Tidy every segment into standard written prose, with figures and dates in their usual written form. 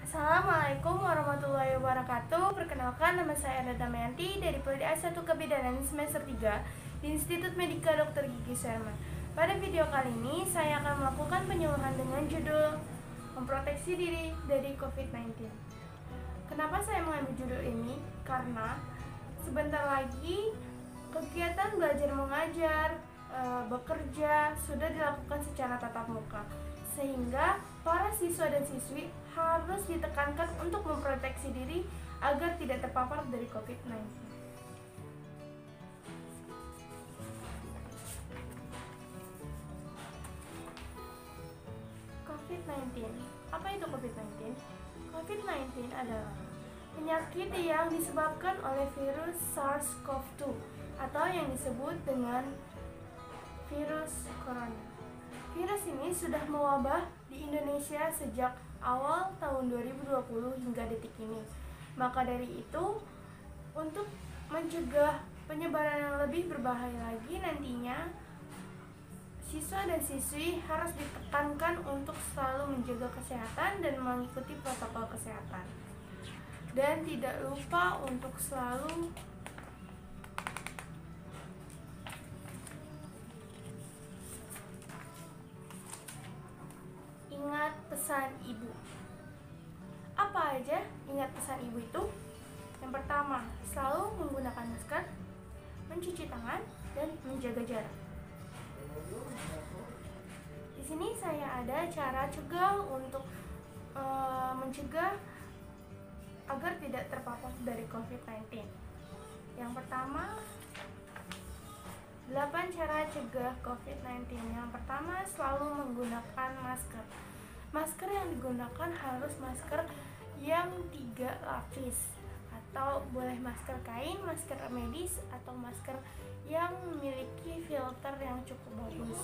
Assalamualaikum warahmatullahi wabarakatuh. Perkenalkan, nama saya Erda Damayanti dari Prodi A1 Kebidanan semester 3 di Institut Medika Dr. Gigi Suherman. Pada video kali ini, saya akan melakukan penyuluhan dengan judul Memproteksi Diri dari COVID-19. Kenapa saya mengambil judul ini? Karena sebentar lagi kegiatan belajar mengajar, bekerja sudah dilakukan secara tatap muka, sehingga para siswa dan siswi harus ditekankan untuk memproteksi diri agar tidak terpapar dari COVID-19. COVID-19. Apa itu COVID-19? COVID-19 adalah penyakit yang disebabkan oleh virus SARS-CoV-2 atau yang disebut dengan virus corona. Virus ini sudah mewabah di Indonesia sejak awal tahun 2020 hingga detik ini. Maka dari itu, untuk mencegah penyebaran yang lebih berbahaya lagi nantinya, siswa dan siswi harus ditekankan untuk selalu menjaga kesehatan dan mengikuti protokol kesehatan. Dan tidak lupa untuk selalu ingat pesan ibu. Apa aja ingat pesan ibu itu? Yang pertama, selalu menggunakan masker, mencuci tangan, dan menjaga jarak. Di sini saya ada cara cegah untuk mencegah agar tidak terpapar dari COVID-19. Yang pertama, 8 cara cegah COVID-19. Yang pertama, selalu menggunakan masker. Masker yang digunakan harus masker yang 3 lapis, atau boleh masker kain, masker medis, atau masker yang memiliki filter yang cukup bagus.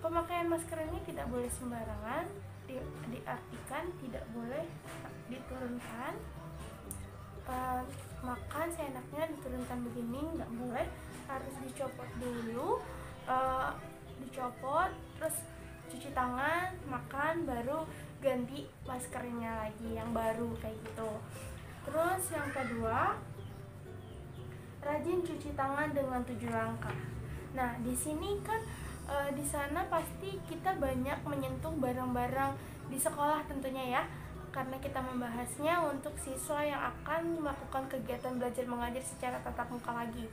Pemakaian masker ini tidak boleh sembarangan, diartikan tidak boleh diturunkan. Makan seenaknya diturunkan begini, nggak boleh, harus dicopot dulu, dicopot, terus cuci tangan, makan, baru ganti maskernya lagi yang baru kayak gitu. Terus yang kedua, rajin cuci tangan dengan 7 langkah. Nah, di sini kan di sana pasti kita banyak menyentuh barang-barang di sekolah tentunya ya, karena kita membahasnya untuk siswa yang akan melakukan kegiatan belajar mengajar secara tatap muka lagi.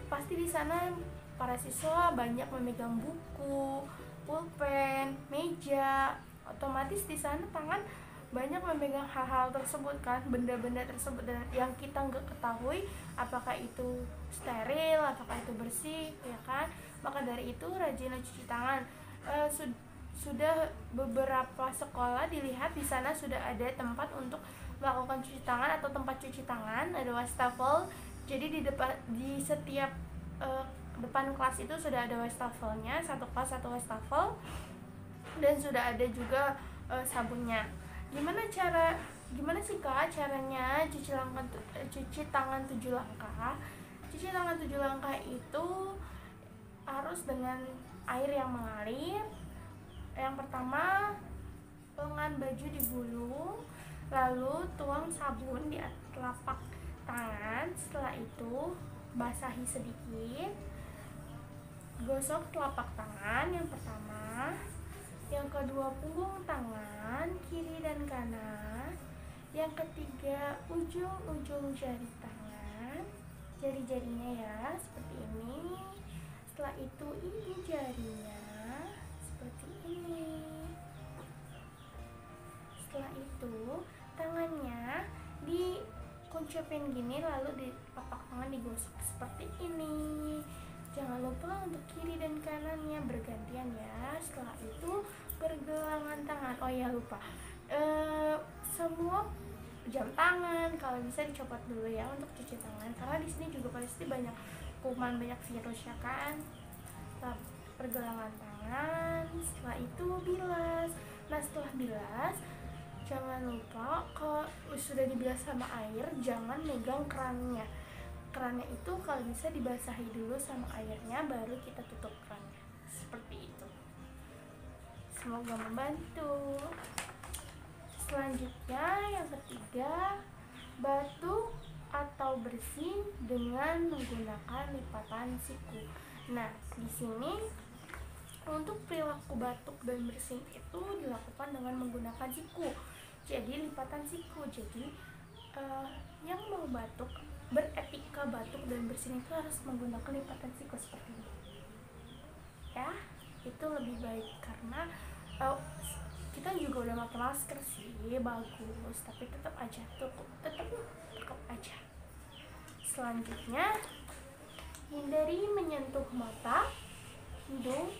Pasti di sana para siswa banyak memegang buku, pulpen, meja, otomatis di sana tangan banyak memegang hal-hal tersebut kan, benda-benda tersebut, dan yang kita nggak ketahui apakah itu steril, apakah itu bersih, ya kan. Maka dari itu rajinlah cuci tangan. Sudah beberapa sekolah dilihat di sana sudah ada tempat untuk melakukan cuci tangan atau tempat cuci tangan, ada wastafel. Jadi di setiap depan kelas itu sudah ada wastafelnya, satu kelas satu wastafel, dan sudah ada juga sabunnya. Gimana sih Kak caranya cuci tangan 7 langkah? Cuci tangan 7 langkah itu harus dengan air yang mengalir. Yang pertama, lengan baju digulung, lalu tuang sabun di telapak tangan. Setelah itu basahi sedikit, gosok telapak tangan yang pertama. Yang kedua, punggung tangan kiri dan kanan. Yang ketiga, ujung-ujung jari tangan, jari-jarinya ya, seperti ini. Setelah itu ini jarinya seperti ini. Setelah itu tangannya dikuncupin gini, lalu di telapak tangan digosok seperti ini. Jangan lupa untuk kiri dan kanannya bergantian ya. Setelah itu pergelangan tangan. Oh ya, lupa. Semua jam tangan kalau bisa dicopot dulu ya untuk cuci tangan, karena di sini juga pasti banyak kuman, banyak virus ya kan. Setelah pergelangan tangan, setelah itu bilas. Nah, setelah bilas, jangan lupa kalau sudah dibilas sama air, jangan megang kerannya. Kerannya itu kalau bisa dibasahi dulu sama airnya, baru kita tutup kerannya. Seperti itu. Semoga membantu. Selanjutnya yang ketiga, batuk atau bersin dengan menggunakan lipatan siku. Nah, di sini untuk perilaku batuk dan bersin itu dilakukan dengan menggunakan siku. Jadi lipatan siku. Jadi yang mau batuk, beretika batuk dan bersin itu harus menggunakan lipatan siku seperti ini. Ya, itu lebih baik karena kita juga udah pakai masker sih, bagus, tapi tetap aja tetap aja. Selanjutnya, hindari menyentuh mata, hidung,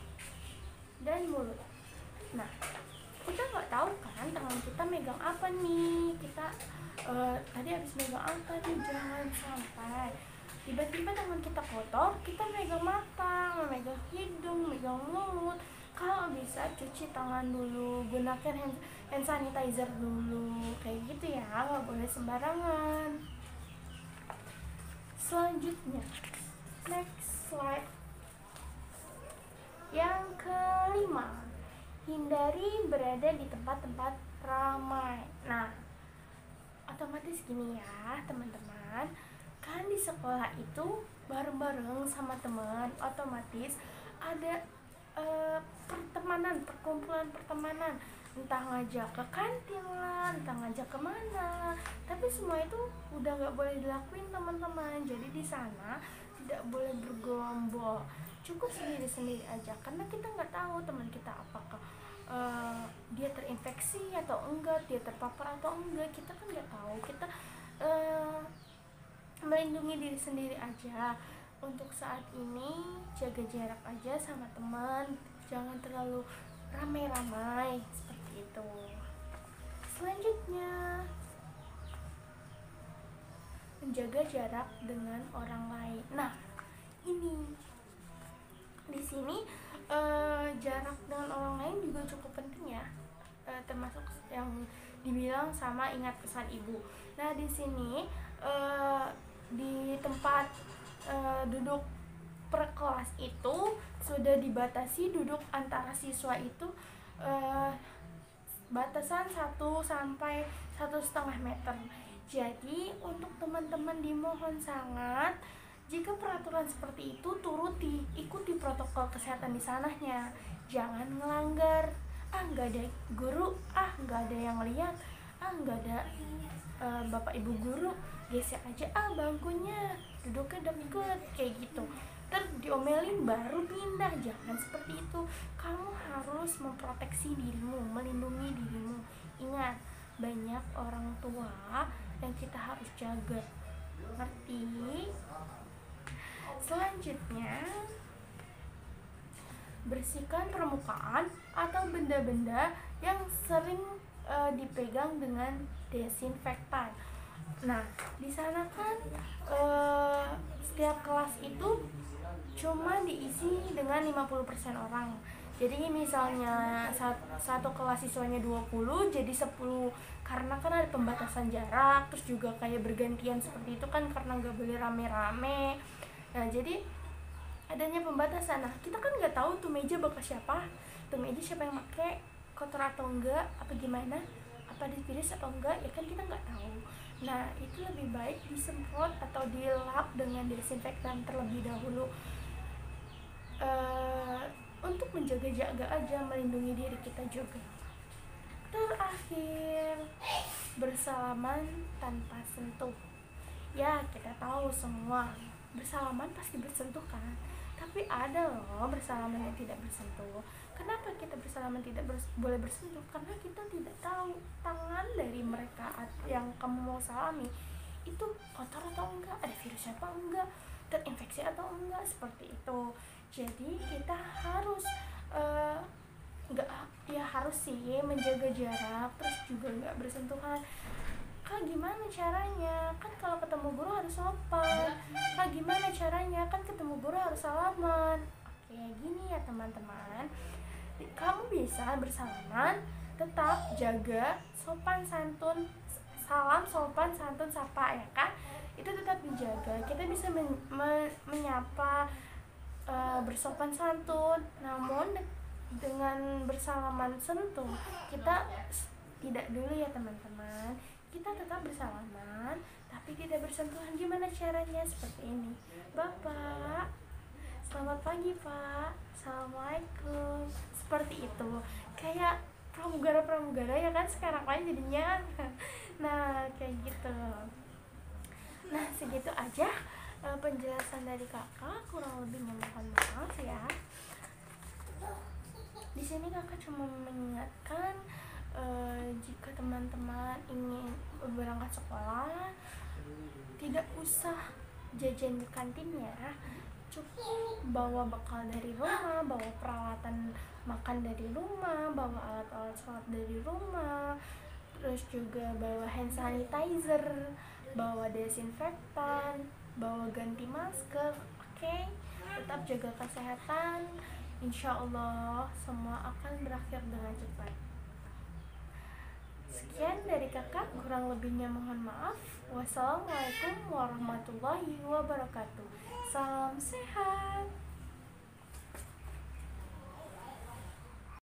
dan mulut. Nah, kita nggak tahu kan tangan kita megang apa nih, kita tadi habis megang apa nih, jangan sampai tiba-tiba tangan kita kotor, kita megang mata, megang hidung, megang mulut. Kalau bisa cuci tangan dulu, gunakan hand sanitizer dulu, kayak gitu ya, nggak boleh sembarangan. Selanjutnya, next slide. Yang kelima, hindari berada di tempat-tempat ramai. Nah, otomatis gini ya teman-teman, kan di sekolah itu bareng-bareng sama teman, otomatis ada perkumpulan pertemanan, entah ngajak ke kantin lah, entah ngajak kemana, tapi semua itu udah nggak boleh dilakuin teman-teman. Jadi di sana tidak boleh bergerombol, cukup sendiri-sendiri aja, karena kita nggak tahu teman kita apakah dia terinfeksi atau enggak, dia terpapar atau enggak, kita kan nggak tahu. Kita melindungi diri sendiri aja. Untuk saat ini jaga jarak aja sama teman, jangan terlalu ramai-ramai seperti itu. Selanjutnya, menjaga jarak dengan orang lain. Nah, ini di sini jarak dengan orang lain juga cukup penting ya, termasuk yang dibilang sama ingat pesan ibu. Nah, di sini di tempat duduk per kelas itu sudah dibatasi duduk antara siswa itu batasan 1 sampai 1,5 meter. Jadi untuk teman-teman dimohon sangat, jika peraturan seperti itu turuti, ikuti protokol kesehatan di sananya, jangan melanggar. Nggak ada guru, nggak ada yang lihat, nggak ada bapak ibu guru, geser aja bangkunya, duduknya deket kayak gitu, terus diomelin baru pindah. Jangan seperti itu. Kamu harus memproteksi dirimu, melindungi dirimu. Ingat, banyak orang tua yang kita harus jaga, ngerti? Selanjutnya, bersihkan permukaan atau benda-benda yang sering dipegang dengan desinfektan. Nah, di sana kan setiap kelas itu cuma diisi dengan 50% orang. Jadi misalnya satu kelas siswanya 20, jadi 10, karena kan ada pembatasan jarak, terus juga kayak bergantian seperti itu kan, karena nggak boleh rame-rame. Nah, jadi adanya pembatasan. Nah, kita kan nggak tahu tuh meja bekas siapa, tuh meja siapa yang pakai, kotor atau enggak, apa gimana, apa dipiris atau enggak, ya kan kita nggak tahu. Nah, itu lebih baik disemprot atau dilap dengan desinfektan terlebih dahulu, untuk menjaga-jaga aja, melindungi diri kita juga. Terakhir, bersalaman tanpa sentuh. Ya, kita tahu semua bersalaman pasti bersentuh kan, tapi ada loh bersalaman yang tidak bersentuh. Kenapa kita bersalaman tidak boleh bersentuh? Karena kita tidak tahu tangan dari mereka yang kamu mau salami itu kotor atau enggak, ada virusnya atau enggak, terinfeksi atau enggak, seperti itu. Jadi kita harus harus sih menjaga jarak, terus juga nggak bersentuhan. Kak, gimana caranya? Kan kalau ketemu guru harus sopan. Kak, gimana caranya? Kan ketemu guru harus salaman. Oke, gini ya teman-teman, kamu bisa bersalaman, tetap jaga sopan santun, salam sopan santun sapa, ya kan? Itu tetap dijaga. Kita bisa menyapa bersopan santun, namun dengan bersalaman sentuh kita Tidak dulu ya teman-teman, kita tetap bersalaman tapi tidak bersentuhan. Gimana caranya? Seperti ini. Bapak, selamat pagi Pak, Assalamualaikum. Seperti itu, kayak pramugara-pramugara ya kan sekarang kan jadinya. Nah kayak gitu. Nah segitu aja penjelasan dari kakak, kurang lebih mohon maaf ya. Di sini kakak cuma mengingatkan jika teman-teman ingin berangkat sekolah, tidak usah jajan di kantin ya, cukup bawa bekal dari rumah, bawa peralatan makan dari rumah, bawa alat-alat sholat dari rumah, terus juga bawa hand sanitizer, bawa desinfektan, bawa ganti masker. Oke, tetap jaga kesehatan, insya Allah semua akan berakhir dengan cepat. Sekian dari kakak, kurang lebihnya mohon maaf. Wassalamualaikum warahmatullahi wabarakatuh. Salam sehat.